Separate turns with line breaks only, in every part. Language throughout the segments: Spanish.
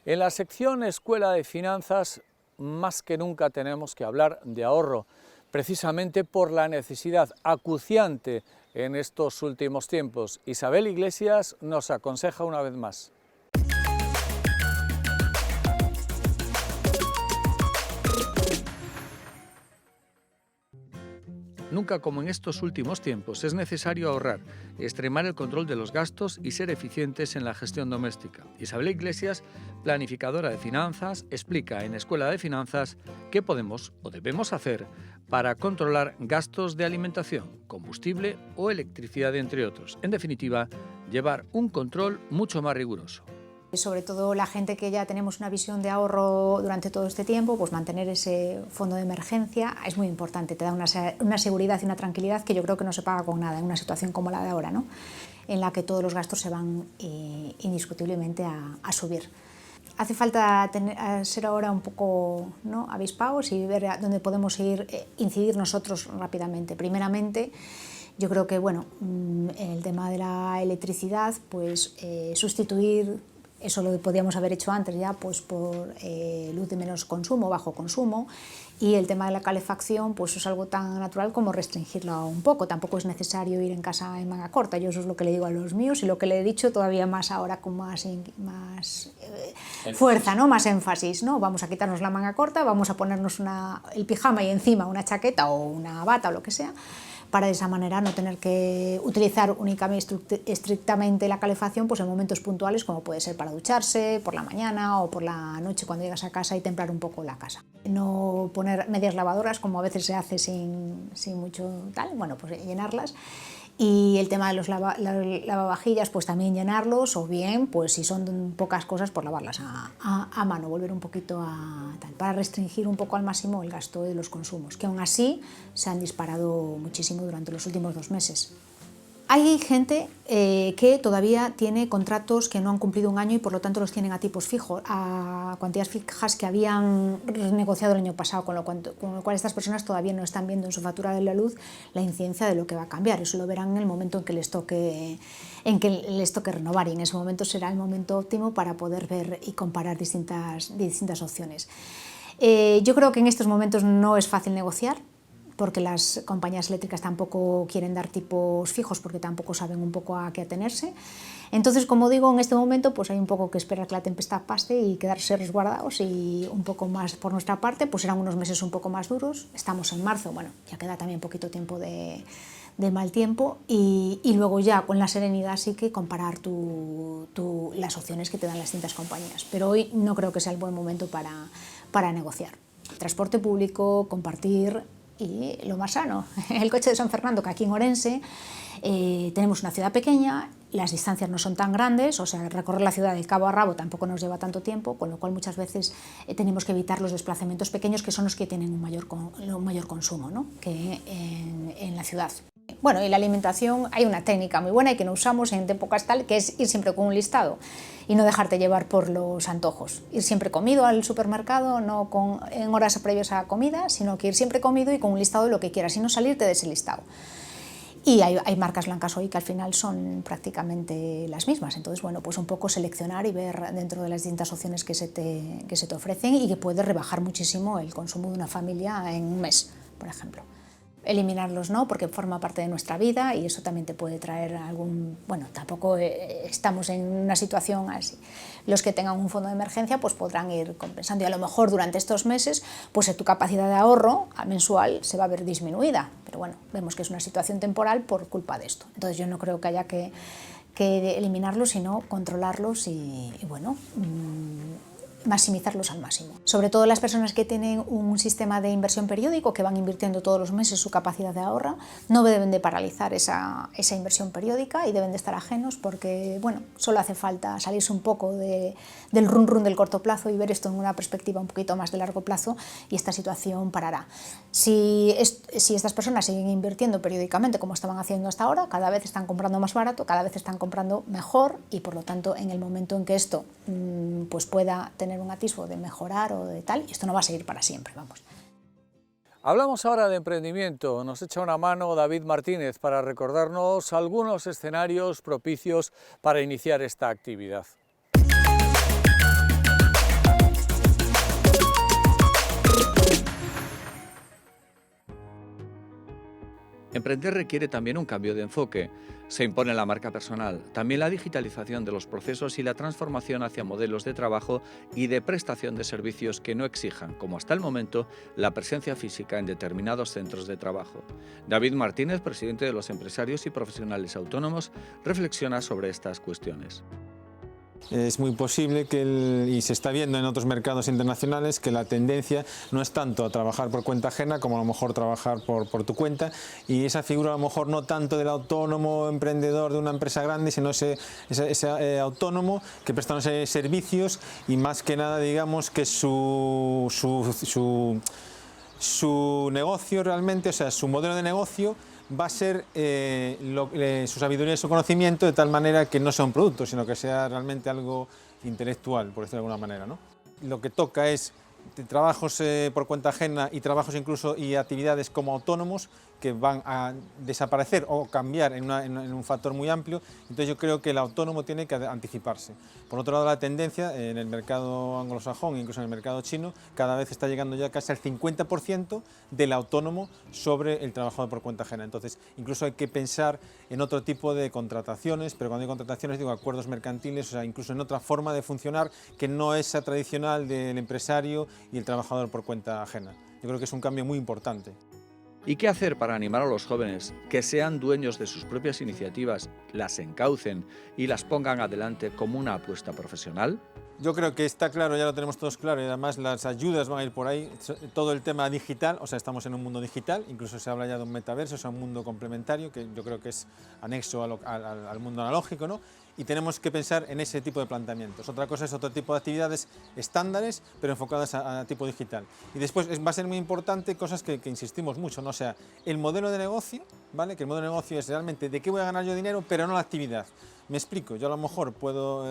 En la sección Escuela de Finanzas, más que nunca tenemos que hablar de ahorro, precisamente por la necesidad acuciante en estos últimos tiempos. Isabel Iglesias nos aconseja una vez más. Nunca como en estos últimos tiempos es necesario ahorrar, extremar el control de los gastos y ser eficientes en la gestión doméstica. Isabel Iglesias, planificadora de finanzas, explica en Escuela de Finanzas qué podemos o debemos hacer para controlar gastos de alimentación, combustible o electricidad, entre otros. En definitiva, llevar un control mucho más riguroso.
Sobre todo la gente que ya tenemos una visión de ahorro durante todo este tiempo, pues mantener ese fondo de emergencia es muy importante, te da una seguridad y una tranquilidad que yo creo que no se paga con nada en una situación como la de ahora, ¿no? En la que todos los gastos se van indiscutiblemente a subir. Hace falta ser ahora un poco, ¿no?, avispados y ver a dónde podemos incidir nosotros rápidamente. Primeramente, yo creo que, bueno, en el tema de la electricidad, pues sustituir, eso lo podíamos haber hecho antes ya, pues por luz de menos consumo, bajo consumo, y el tema de la calefacción, pues es algo tan natural como restringirla un poco. Tampoco es necesario ir en casa en manga corta, yo eso es lo que le digo a los míos y lo que le he dicho todavía más ahora con más fuerza, ¿no?, más énfasis, ¿no? Vamos a quitarnos la manga corta, vamos a ponernos el pijama y encima una chaqueta o una bata o lo que sea, para de esa manera no tener que utilizar únicamente estrictamente la calefacción pues en momentos puntuales, como puede ser para ducharse por la mañana o por la noche cuando llegas a casa y templar un poco la casa. No poner medias lavadoras como a veces se hace sin mucho tal, bueno, pues llenarlas. Y el tema de los lavavajillas, pues también llenarlos, o bien, pues si son pocas cosas, pues lavarlas a mano, volver un poquito a tal, para restringir un poco al máximo el gasto de los consumos, que aún así se han disparado muchísimo durante los últimos 2 meses. Hay gente que todavía tiene contratos que no han cumplido un año y por lo tanto los tienen a tipos fijos, a cuantías fijas que habían negociado el año pasado, con lo cual estas personas todavía no están viendo en su factura de la luz la incidencia de lo que va a cambiar. Eso lo verán en el momento en que les toque renovar, y en ese momento será el momento óptimo para poder ver y comparar distintas opciones. Yo creo que en estos momentos no es fácil negociar, porque las compañías eléctricas tampoco quieren dar tipos fijos porque tampoco saben un poco a qué atenerse. Entonces, como digo, en este momento pues hay un poco que esperar que la tempestad pase y quedarse resguardados, y un poco más por nuestra parte, pues serán unos meses un poco más duros. Estamos en marzo, bueno, ya queda también poquito tiempo de mal tiempo, y luego ya con la serenidad sí que comparar las opciones que te dan las distintas compañías. Pero hoy no creo que sea el buen momento para negociar. Transporte público, compartir, y lo más sano, el coche de San Fernando, que aquí en Orense tenemos una ciudad pequeña, las distancias no son tan grandes, o sea, recorrer la ciudad de cabo a rabo tampoco nos lleva tanto tiempo, con lo cual muchas veces tenemos que evitar los desplazamientos pequeños, que son los que tienen un mayor consumo, ¿no?, que en la ciudad. Bueno, y la alimentación, hay una técnica muy buena y que no usamos en épocas tal, que es ir siempre con un listado y no dejarte llevar por los antojos. Ir siempre comido al supermercado, no en horas previas a comida, sino que ir siempre comido y con un listado de lo que quieras y no salirte de ese listado. Y hay marcas blancas hoy que al final son prácticamente las mismas, entonces bueno, pues un poco seleccionar y ver dentro de las distintas opciones que se te ofrecen, y que puedes rebajar muchísimo el consumo de una familia en un mes, por ejemplo. Eliminarlos no, porque forma parte de nuestra vida y eso también te puede traer bueno, tampoco estamos en una situación así. Los que tengan un fondo de emergencia pues podrán ir compensando, y a lo mejor durante estos meses pues tu capacidad de ahorro mensual se va a ver disminuida, pero bueno, vemos que es una situación temporal por culpa de esto. Entonces yo no creo que haya que eliminarlos, sino controlarlos y bueno, maximizarlos al máximo. Sobre todo las personas que tienen un sistema de inversión periódico, que van invirtiendo todos los meses su capacidad de ahorro, no deben de paralizar esa inversión periódica y deben de estar ajenos, porque bueno, solo hace falta salirse un poco del run del corto plazo y ver esto en una perspectiva un poquito más de largo plazo, y esta situación parará. Si estas personas siguen invirtiendo periódicamente como estaban haciendo hasta ahora, cada vez están comprando más barato, cada vez están comprando mejor, y por lo tanto en el momento en que esto pues pueda tener un atisbo de mejorar o de tal, y esto no va a seguir para siempre, vamos.
Hablamos ahora de emprendimiento. Nos echa una mano David Martínez para recordarnos algunos escenarios propicios para iniciar esta actividad. Emprender requiere también un cambio de enfoque. Se impone la marca personal, también la digitalización de los procesos y la transformación hacia modelos de trabajo y de prestación de servicios que no exijan, como hasta el momento, la presencia física en determinados centros de trabajo. David Martínez, presidente de los empresarios y profesionales autónomos, reflexiona sobre estas cuestiones.
Es muy posible y se está viendo en otros mercados internacionales, que la tendencia no es tanto a trabajar por cuenta ajena como a lo mejor trabajar por tu cuenta, y esa figura a lo mejor no tanto del autónomo emprendedor de una empresa grande, sino ese autónomo que presta unos servicios y más que nada digamos que su negocio realmente, o sea, su modelo de negocio va a ser su sabiduría y su conocimiento, de tal manera que no sea un producto, sino que sea realmente algo intelectual, por decirlo de alguna manera, ¿no? Lo que toca es trabajos por cuenta ajena y trabajos incluso y actividades como autónomos que van a desaparecer o cambiar en un factor muy amplio. Entonces yo creo que el autónomo tiene que anticiparse. Por otro lado, la tendencia en el mercado anglosajón e incluso en el mercado chino cada vez está llegando ya casi al 50% del autónomo sobre el trabajador por cuenta ajena. Entonces incluso hay que pensar en otro tipo de contrataciones, pero cuando digo contrataciones digo acuerdos mercantiles, o sea, incluso en otra forma de funcionar que no es la tradicional del empresario y el trabajador por cuenta ajena. Yo creo que es un cambio muy importante.
¿Y qué hacer para animar a los jóvenes que sean dueños de sus propias iniciativas, las encaucen y las pongan adelante como una apuesta profesional?
Yo creo que está claro, ya lo tenemos todos claro, y además las ayudas van a ir por ahí. Todo el tema digital, o sea, estamos en un mundo digital, incluso se habla ya de un metaverso, o sea, un mundo complementario, que yo creo que es anexo al mundo analógico, ¿no? Y tenemos que pensar en ese tipo de planteamientos. Otra cosa es otro tipo de actividades estándares, pero enfocadas a tipo digital. Y después va a ser muy importante cosas que insistimos mucho, ¿no? O sea, el modelo de negocio, ¿vale? Que el modelo de negocio es realmente de qué voy a ganar yo dinero, pero no la actividad. Me explico, yo a lo mejor puedo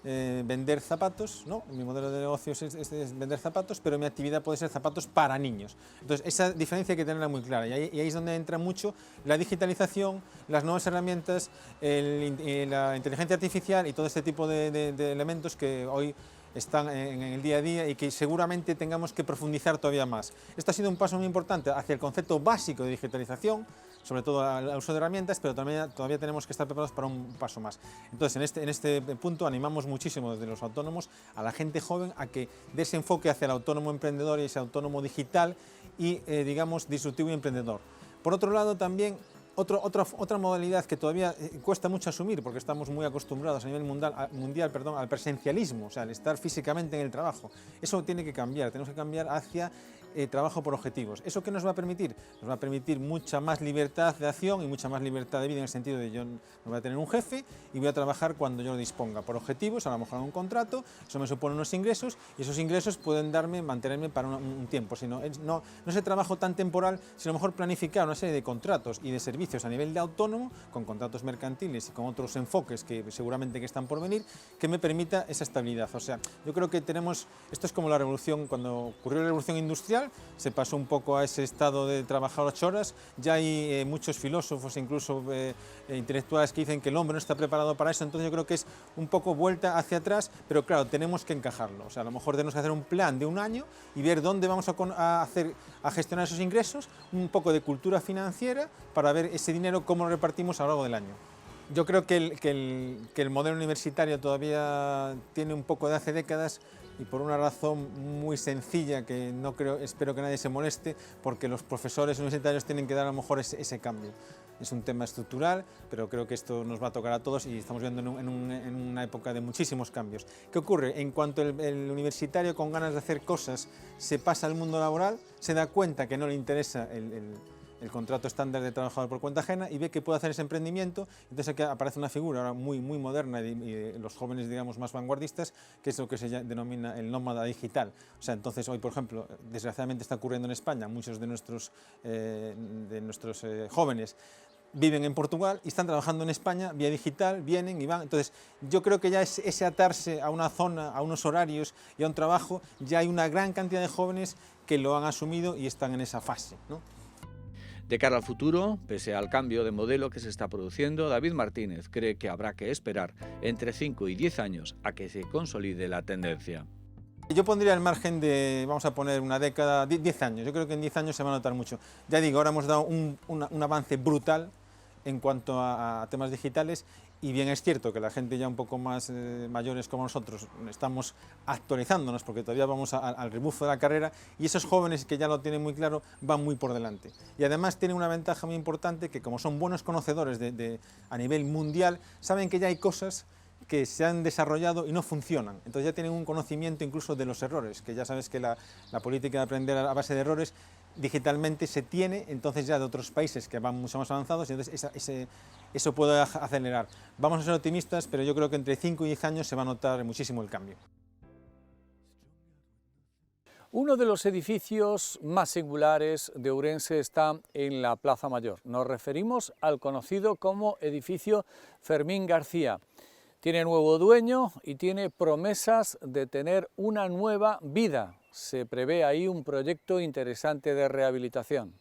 vender zapatos, ¿no? Mi modelo de negocio es vender zapatos, pero mi actividad puede ser zapatos para niños. Entonces, esa diferencia hay que tenerla muy clara, y ahí es donde entra mucho la digitalización, las nuevas herramientas, la inteligencia artificial y todo este tipo de elementos que hoy están en el día a día y que seguramente tengamos que profundizar todavía más. Esto ha sido un paso muy importante hacia el concepto básico de digitalización, sobre todo al uso de herramientas, pero todavía tenemos que estar preparados para un paso más. Entonces, en este punto animamos muchísimo desde los autónomos a la gente joven a que dé ese enfoque hacia el autónomo emprendedor y ese autónomo digital y, digamos, disruptivo y emprendedor. Por otro lado, también otra modalidad que todavía cuesta mucho asumir, porque estamos muy acostumbrados a nivel mundial al presencialismo, o sea, al estar físicamente en el trabajo. Eso tiene que cambiar, tenemos que cambiar hacia trabajo por objetivos. ¿Eso qué nos va a permitir? Nos va a permitir mucha más libertad de acción y mucha más libertad de vida, en el sentido de yo no voy a tener un jefe y voy a trabajar cuando yo lo disponga, por objetivos, a lo mejor en un contrato, eso me supone unos ingresos y esos ingresos pueden mantenerme para un tiempo. No es el trabajo tan temporal, sino a lo mejor planificar una serie de contratos y de servicios a nivel de autónomo, con contratos mercantiles y con otros enfoques que seguramente que están por venir, que me permita esa estabilidad. O sea, yo creo que esto es como la revolución, cuando ocurrió la revolución industrial, se pasó un poco a ese estado de trabajar 8 horas, ya hay muchos filósofos, incluso intelectuales, que dicen que el hombre no está preparado para eso. Entonces yo creo que es un poco vuelta hacia atrás, pero claro, tenemos que encajarlo. O sea, a lo mejor tenemos que hacer un plan de un año y ver dónde vamos a gestionar esos ingresos, un poco de cultura financiera para ver ese dinero cómo lo repartimos a lo largo del año. Yo creo que el modelo universitario todavía tiene un poco de hace décadas, y por una razón muy sencilla que espero que nadie se moleste, porque los profesores universitarios tienen que dar a lo mejor ese cambio. Es un tema estructural, pero creo que esto nos va a tocar a todos y estamos viendo en una época de muchísimos cambios. ¿Qué ocurre? En cuanto el universitario con ganas de hacer cosas se pasa al mundo laboral, se da cuenta que no le interesa el contrato estándar de trabajador por cuenta ajena y ve que puede hacer ese emprendimiento. Entonces aquí aparece una figura ahora muy moderna y los jóvenes, digamos, más vanguardistas, que es lo que se denomina el nómada digital. O sea, entonces hoy, por ejemplo, desgraciadamente está ocurriendo en España, muchos de nuestros jóvenes viven en Portugal y están trabajando en España vía digital, vienen y van. Entonces yo creo que ya ese atarse a una zona, a unos horarios y a un trabajo, ya hay una gran cantidad de jóvenes que lo han asumido y están en esa fase, ¿no?
De cara al futuro, pese al cambio de modelo que se está produciendo, David Martínez cree que habrá que esperar entre 5 y 10 años a que se consolide la tendencia.
Yo pondría el margen de, vamos a poner una década, 10 años. Yo creo que en 10 años se va a notar mucho. Ya digo, ahora hemos dado un avance brutal en cuanto a temas digitales, y bien es cierto que la gente ya un poco más mayores como nosotros estamos actualizándonos porque todavía vamos al rebufo de la carrera, y esos jóvenes que ya lo tienen muy claro van muy por delante. Y además tienen una ventaja muy importante, que como son buenos conocedores a nivel mundial, saben que ya hay cosas que se han desarrollado y no funcionan. Entonces ya tienen un conocimiento incluso de los errores, que ya sabes que la política de aprender a base de errores digitalmente se tiene, entonces ya de otros países que van mucho más avanzados, y entonces eso puede acelerar. Vamos a ser optimistas, pero yo creo que entre 5 y 10 años se va a notar muchísimo el cambio.
Uno de los edificios más singulares de Ourense está en la Plaza Mayor. Nos referimos al conocido como edificio Fermín García. Tiene nuevo dueño y tiene promesas de tener una nueva vida. Se prevé ahí un proyecto interesante de rehabilitación.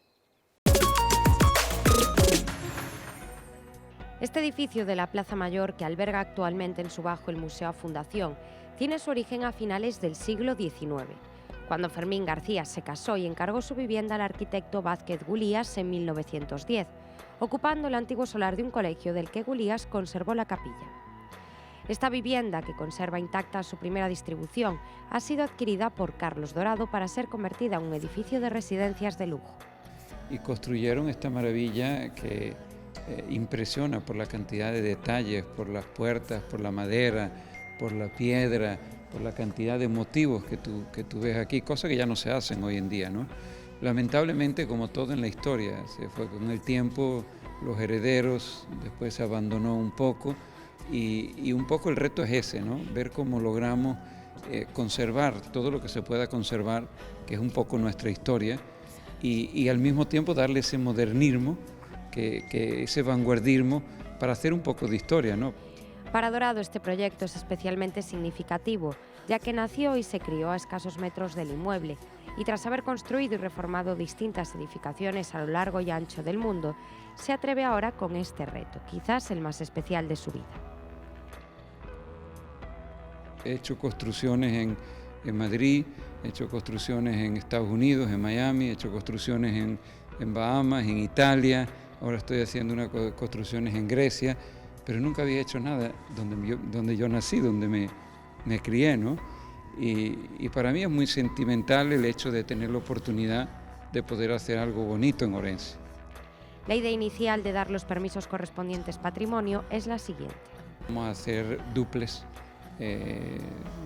Este edificio de la Plaza Mayor, que alberga actualmente en su bajo el Museo Fundación, tiene su origen a finales del siglo XIX, cuando Fermín García se casó y encargó su vivienda al arquitecto Vázquez Gulías en 1910, ocupando el antiguo solar de un colegio del que Gulías conservó la capilla. Esta vivienda, que conserva intacta su primera distribución, ha sido adquirida por Carlos Dorado para ser convertida en un edificio de residencias de lujo.
Y construyeron esta maravilla que impresiona por la cantidad de detalles, por las puertas, por la madera, por la piedra, por la cantidad de motivos que tú ves aquí, cosas que ya no se hacen hoy en día, ¿no? Lamentablemente, como todo en la historia, se fue con el tiempo, los herederos, después se abandonó un poco. Y un poco el reto es ese, ¿no? Ver cómo logramos conservar todo lo que se pueda conservar, que es un poco nuestra historia, y al mismo tiempo darle ese modernismo, ese vanguardismo, para hacer un poco de historia, ¿no?
Para Dorado este proyecto es especialmente significativo, ya que nació y se crió a escasos metros del inmueble, y tras haber construido y reformado distintas edificaciones a lo largo y ancho del mundo, se atreve ahora con este reto, quizás el más especial de su vida.
He hecho construcciones en Madrid, he hecho construcciones en Estados Unidos, en Miami, he hecho construcciones en Bahamas, en Italia, ahora estoy haciendo unas construcciones en Grecia, pero nunca había hecho nada donde yo nací, donde me crié, ¿no? Y para mí es muy sentimental el hecho de tener la oportunidad de poder hacer algo bonito en Ourense.
La idea inicial de dar los permisos correspondientes patrimonio es la siguiente.
Vamos a hacer dúplex,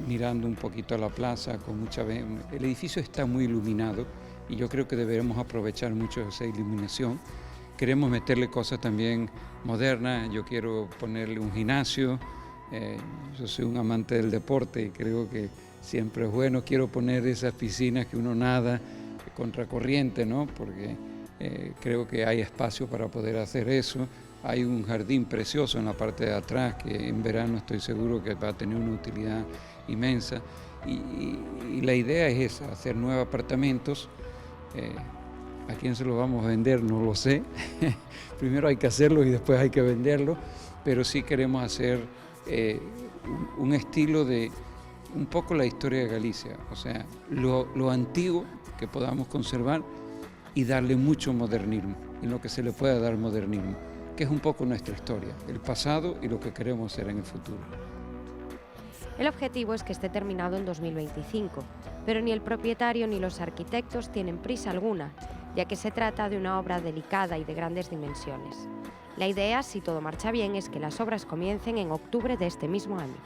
mirando un poquito a la plaza, el edificio está muy iluminado y yo creo que deberemos aprovechar mucho esa iluminación. Queremos meterle cosas también modernas, yo quiero ponerle un gimnasio, yo soy un amante del deporte y creo que siempre es bueno, quiero poner esas piscinas que uno nada contracorriente, ¿no? Porque creo que hay espacio para poder hacer eso. Hay un jardín precioso en la parte de atrás que en verano estoy seguro que va a tener una utilidad inmensa. Y la idea es esa, hacer nuevos apartamentos. ¿A quién se los vamos a vender? No lo sé. Primero hay que hacerlo y después hay que venderlo. Pero sí queremos hacer un estilo de un poco la historia de Galicia. O sea, lo antiguo que podamos conservar y darle mucho modernismo, en lo que se le pueda dar modernismo, que es un poco nuestra historia, el pasado y lo que queremos ser en el futuro.
El objetivo es que esté terminado en 2025, pero ni el propietario ni los arquitectos tienen prisa alguna, ya que se trata de una obra delicada y de grandes dimensiones. La idea, si todo marcha bien, es que las obras comiencen en octubre de este mismo año.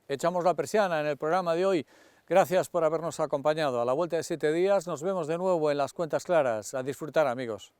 Echamos la persiana en el programa de hoy. Gracias por habernos acompañado. A la vuelta de 7 días nos vemos de nuevo en Las Cuentas Claras. A disfrutar, amigos.